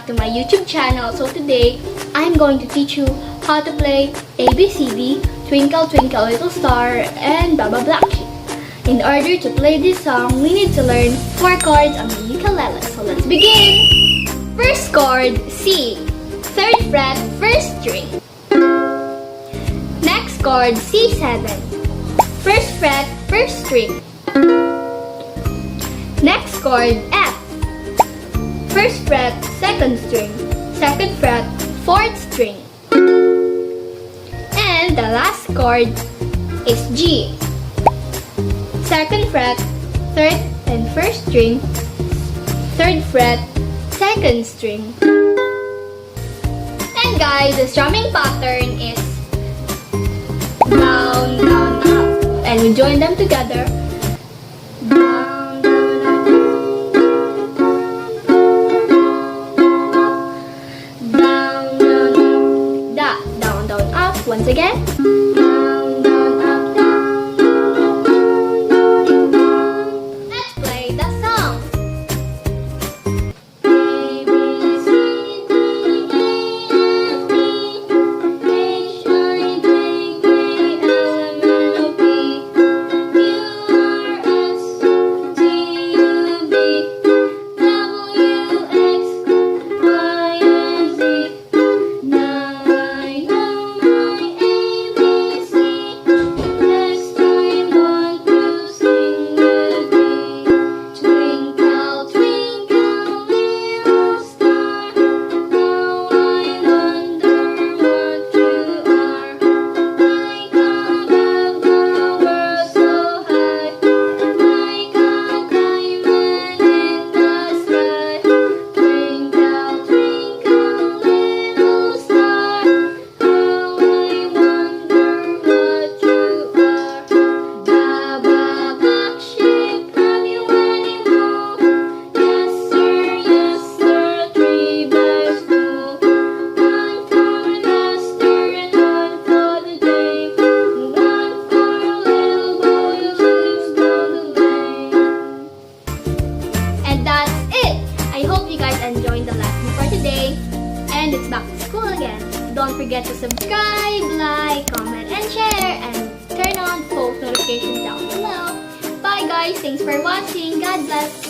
back to my YouTube channel. So today, I'm going to teach you how to play ABCD, Twinkle Twinkle Little Star, and Baba Black Sheep. In order to play this song, we need to learn 4 chords on the ukulele. So let's begin! First chord, C. 3rd fret, 1st string. Next chord, C7. 1st fret, 1st string. Next chord, F. 1st fret, 2nd string. 2nd fret, 4th string. And the last chord is G. 2nd fret, 3rd and 1st string. 3rd fret, 2nd string. And guys, the strumming pattern is down, down, up. And we join them together. Down, down, up. Down, down, up. Down, down, up. Once again. Down, down, up, down, down, down, down. Let's play the song. A, B, C, D, E, F, G, H, I, J, K, L, M, N, O, P, Q, R, S, T, U, V, W, X, Y, and Z. Now I know my ABC. Next time want to sing with me. Twinkle, twinkle, little star, how I wonder what you are. Like above the world so high, like a diamond in the sky. Twinkle, twinkle, little star, how I wonder what you are. Baba Black Sheep, have you any more? Yes sir, 3 bags full. 1 for master and 1 for the dame. 1 for a little boy who sleeps down the lane. And that's it! I hope you guys enjoyed the lesson for today. And it's back to school again. Don't forget to subscribe, like, comment, and share. And turn on post notifications down below. Bye guys! Thanks for watching. God bless!